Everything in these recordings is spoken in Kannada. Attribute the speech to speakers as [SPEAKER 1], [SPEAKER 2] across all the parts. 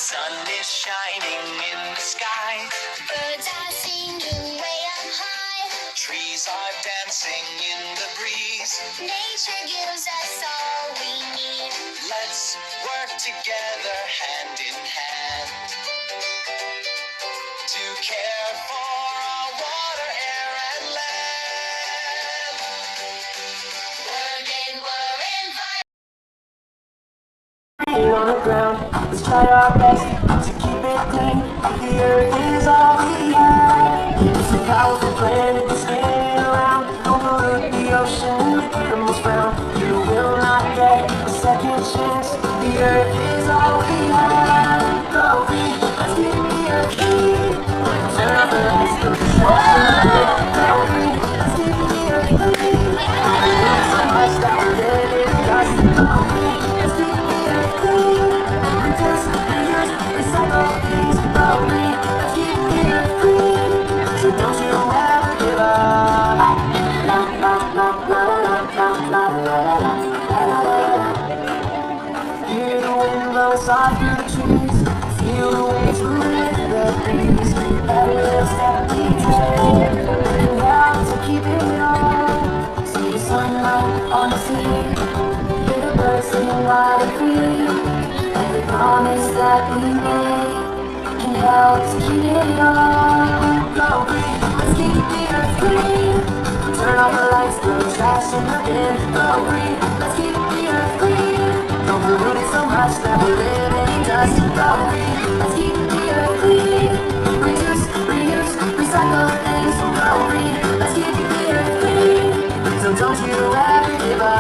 [SPEAKER 1] sun is shining in the sky.
[SPEAKER 2] Birds are singing way up high.
[SPEAKER 1] Trees are dancing in the breeze.
[SPEAKER 2] Nature gives us all we need.
[SPEAKER 1] Let's work together hand in hand to care for our water, air, and land.
[SPEAKER 2] Working, we're environment.
[SPEAKER 3] On the ground, let's try our best to keep it clean. The earth is all we have. It's a powerful planet to spin around. Don't pollute the ocean, make animals drown. You will not get a second chance. The earth is all we have. Go green, let's keep the earth clean. Turn off the lights, go green, let's keep the earth clean. There's so much that we're getting dust. Go green, let's keep the earth clean. Reduce, reuse, recycle things. Go green, let's keep the earth clean. So don't you ever give up. Hear the wind blow soft through the trees. Feel the waves moving in the breeze. Every little step we take, learning how to keep it young. See the sunlight on the sea. Hear the birds sing wild and free. Every promise that we made can help to keep it young. Go green, let's keep the earth clean. Turn off the lights, throw trash in the bin. Go green, let's keep the earth clean. Don't pollute it so much that we're living in dust. Go green, let's keep the earth clean. Reduce, reuse, recycle things. Go green, let's keep the earth clean. So don't you ever give up.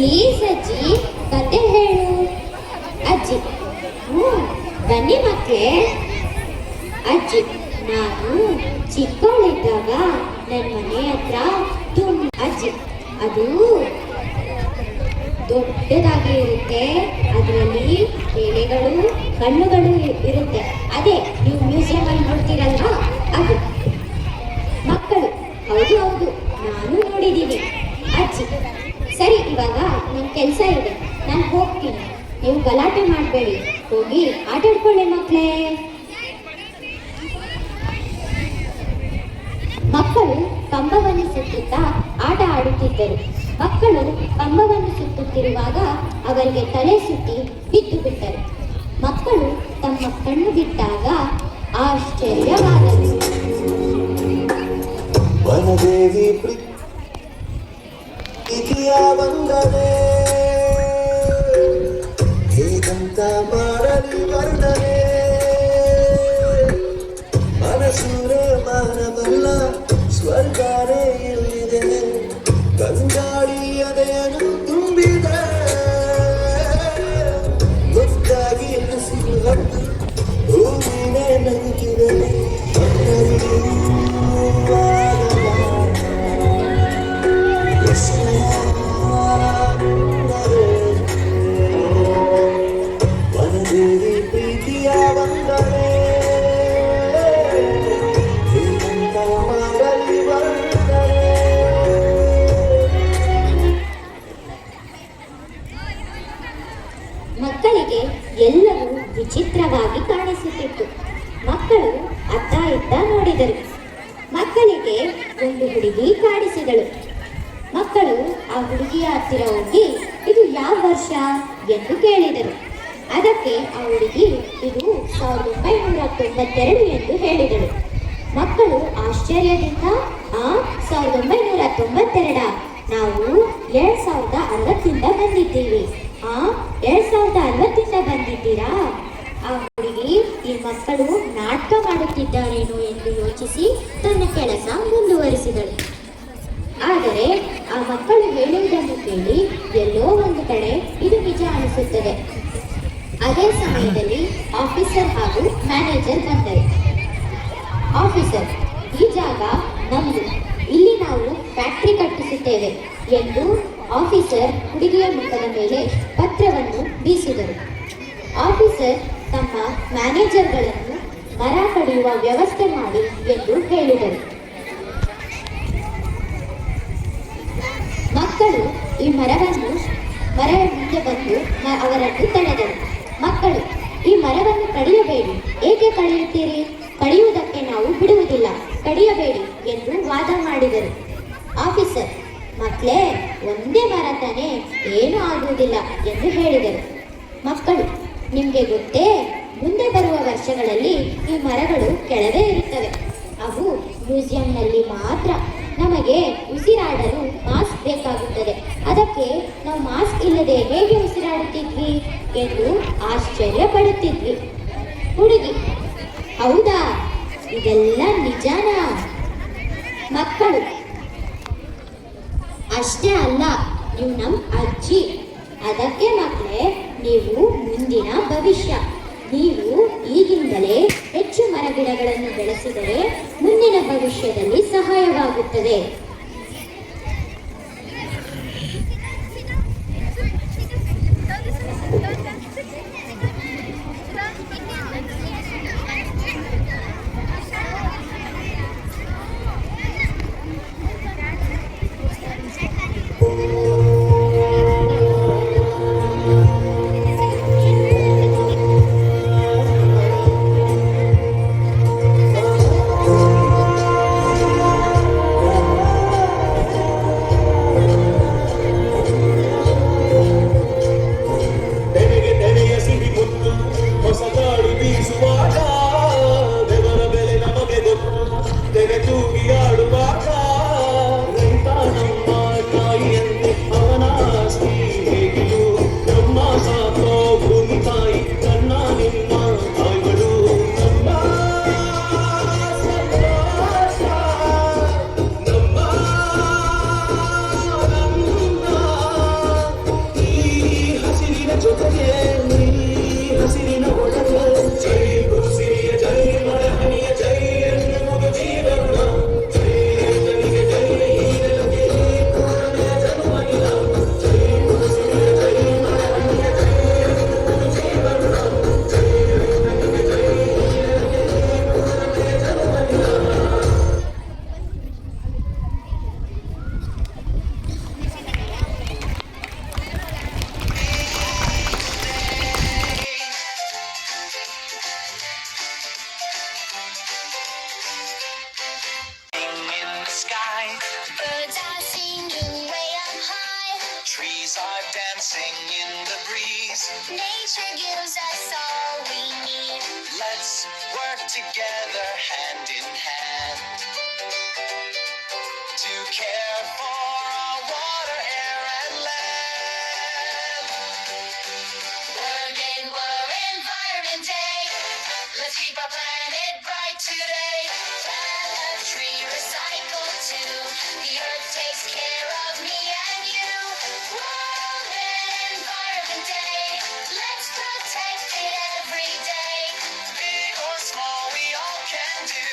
[SPEAKER 2] Please ಅಜ್ಜಿ, ಕತೆ ಹೇಳು. ಅಜ್ಜಿ: ಹ್ಞೂ, ಬನ್ನಿ ಮಕ್ಕಳೇ. ಅಜ್ಜಿ: ನಾನು ಚಿಕ್ಕವಳಿದ್ದಾಗ ನನ್ನ ಮನೆ ಹತ್ರ ಅಜ್ಜಿ: ಅದು ದೊಡ್ಡದಾಗಿ ಇರುತ್ತೆ, ಅದರಲ್ಲಿ ಎಲೆಗಳು ಕಣ್ಣುಗಳು ಇರುತ್ತೆ. ಅದೇ ನೀವು ಮ್ಯೂಸಿಯಂ ಅಲ್ಲಿ ನೋಡ್ತೀರಲ್ವಾ, ಅದು. ಮಕ್ಕಳು: ಹೌದು ಹೌದು, ನಾನು ನೋಡಿದ್ದೀನಿ. ಅಜ್ಜಿ: ಸರಿ, ಇವಾಗ ನನ್ನ ಕೆಲಸ ಇದೆ, ನಾನು ಹೋಗ್ತೀನಿ. ನೀವು ಗಲಾಟೆ ಮಾಡಬೇಡಿ, ಹೋಗಿ ಆಟಾಡ್ಕೊಳ್ಳಿ ಮಕ್ಕಳೇ. ಮಕ್ಕಳು ಕಂಬವನ್ನು ಸುತ್ತುತ್ತಾ ಆಟ ಆಡುತ್ತಿದ್ದರು. ಮಕ್ಕಳು ಕಂಬವನ್ನು ಸುತ್ತುತ್ತಿರುವಾಗ ಅವರಿಗೆ ತಲೆ ಸುತ್ತಿ ಬಿದ್ದು ಬಿಟ್ಟರು. ಮಕ್ಕಳು ತಮ್ಮ ಕಣ್ಣು ಬಿಟ್ಟಾಗ ಆಶ್ಚರ್ಯವಾದರು.
[SPEAKER 4] ವನದೇವಿ ಪ್ರೀತಿಯ ಬಂದರೆ ಹೇಗಂತ ಮಾಡಲಿ ವರ್ಣನೆ, ಮನಸೂರೆ ಮಾನವಲ್ಲ ಸ್ವರ್ಗಾನೇ ಇಲ್ಲಿದೆ, ಗಂಗಾಳಿ ಅದೆಯನ್ನು ತುಂಬಿದೆ, ಮುದ್ದಾಗಿ ಹಸಿರು ಹತ್ತು ಭೂಮಿನೇ ನಂಗಿದೆ. ವನದೇವಿ ಪ್ರೀತಿಯ ಬಂದರೆ ಹೇಗಂತ ಮಾಡಲಿ ವರ್ಣನೆ.
[SPEAKER 2] ಮಕ್ಕಳಿಗೆ ಎಲ್ಲವೂ ವಿಚಿತ್ರವಾಗಿ ಕಾಣಿಸುತ್ತಿತ್ತು. ಮಕ್ಕಳು ಅತ್ತ ಇತ್ತ ನೋಡಿದರು. ಮಕ್ಕಳಿಗೆ ಒಂದು ಹುಡುಗಿ ಕಾಣಿಸಿದಳು. ಮಕ್ಕಳು ಆ ಹುಡುಗಿಯ ಹತ್ತಿರ ಹೋಗಿ ಇದು ಯಾವ ವರ್ಷ ಎಂದು ಕೇಳಿದರು. ಅದಕ್ಕೆ ಆ ಹುಡುಗಿ ಇದು 1992 ಎಂದು ಹೇಳಿದಳು. ಮಕ್ಕಳು ಆಶ್ಚರ್ಯದಿಂದ 1992, ನಾವು 2060 ಬಂದಿದ್ದೀವಿ. 2060 ಬಂದಿದ್ದೀರಾ? ಆ ಹುಡುಗಿ ಈ ಮಕ್ಕಳು ನಾಟಕ ಮಾಡುತ್ತಿದ್ದಾರೇನೋ ಎಂದು ಯೋಚಿಸಿ ತನ್ನ ಕೆಲಸ ಮುಂದುವರಿಸಿದಳು. ಆದರೆ ಆ ಮಕ್ಕಳು ಹೇಳುವುದನ್ನು ಕೇಳಿ ಎಲ್ಲೋ ಒಂದು ಕಡೆ ಇದು ನಿಜ ಅನಿಸುತ್ತದೆ. ಅದೇ ಸಮಯದಲ್ಲಿ ಆಫೀಸರ್ ಹಾಗೂ ಮ್ಯಾನೇಜರ್ ಬಂದರು. ಆಫೀಸರ್: ಈ ಜಾಗ ನಮ್ಮದು, ಇಲ್ಲಿ ನಾವು ಫ್ಯಾಕ್ಟರಿ ಕಟ್ಟಿಸುತ್ತೇವೆ ಎಂದು ಆಫೀಸರ್ ಹುಡುಗಿಯ ಮುಖದ ಮೇಲೆ ಪತ್ರವನ್ನು ಬೀಸಿದರು. ಆಫೀಸರ್ ತಮ್ಮ ಮ್ಯಾನೇಜರ್ಗಳನ್ನು ಮರ ಕಡಿಯುವ ವ್ಯವಸ್ಥೆ ಮಾಡಿ ಎಂದು ಹೇಳಿದರು. ಮಕ್ಕಳು ಈ ಮರದ ಮುಂದೆ ಬಂದು ಅವರನ್ನು ತಡೆದರು. ಮಕ್ಕಳು: ಈ ಮರವನ್ನು ಕಡಿಯಬೇಡಿ. ಏಕೆ ಕಡಿಯುತ್ತೀರಿ? ಕಡಿಯುವುದಕ್ಕೆ ನಾವು ಬಿಡುವುದಿಲ್ಲ, ಕಡಿಯಬೇಡಿ ಎಂದು ವಾದ ಮಾಡಿದರು. ಆಫೀಸರ್: ಮಕ್ಕಳೇ, ಒಂದೇ ಮರ ತಾನೇ, ಏನೂ ಆಗುವುದಿಲ್ಲ ಎಂದು ಹೇಳಿದರು. ಮಕ್ಕಳು: ನಿಮಗೆ ಗೊತ್ತೇ, ಮುಂದೆ ಬರುವ ವರ್ಷಗಳಲ್ಲಿ ಈ ಮರಗಳು ಕೆಳಗೆ ಇರುತ್ತವೆ. ಅವು ಮ್ಯೂಸಿಯಂನಲ್ಲಿ ಮಾತ್ರ. ನಮಗೆ ಉಸಿರಾಡಲು ಮಾಸ್ಕ್ ಬೇಕಾಗುತ್ತದೆ. ಅದಕ್ಕೆ ನಾವು ಮಾಸ್ಕ್ ಇಲ್ಲದೆ ಹೇಗೆ ಉಸಿರಾಡುತ್ತಿದ್ವಿ ಎಂದು ಆಶ್ಚರ್ಯ ಪಡುತ್ತಿದ್ವಿ. ಹುಡುಗಿ: ಹೌದಾ, ಇದೆಲ್ಲ ನಿಜನಾ? ಮಕ್ಕಳು: ಅಷ್ಟೇ ಅಲ್ಲ, ನೀವು ನಮ್ಮ ಅಜ್ಜಿ. ಅದಕ್ಕೆ ಮಕ್ಕಳೇ, ನೀವು ಮುಂದಿನ ಭವಿಷ್ಯ. ನೀವು ಈಗಿಂದಲೇ ಹೆಚ್ಚು ಮರಗಿಡಗಳನ್ನು ಬೆಳೆಸಿದರೆ ಮುಂದಿನ ಭವಿಷ್ಯದಲ್ಲಿ ಸಹಾಯವಾಗುತ್ತದೆ.
[SPEAKER 1] Nature gives us all we need. Let's work together hand in hand to care for our water, air, and land. World Environment Day. Let's keep our planet bright today. Plant a tree, recycle too. The earth takes care of me and you. World Environment Day. Let's protect it every day. Big or small, we all can do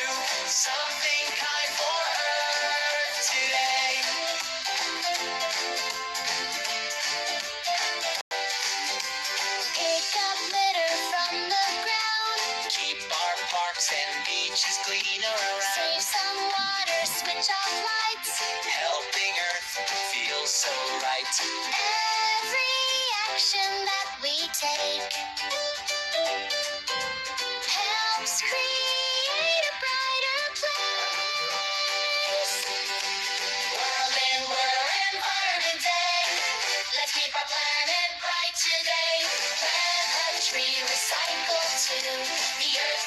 [SPEAKER 1] something kind for Earth today. Pick up litter from the ground. Keep our parks and beaches cleaner around. Save some water, switch off lights. Helping Earth feels so right. Every action that we take helps create a brighter place. World Environment Day. Let's keep our planet bright today. Plant a tree, recycle too. The earth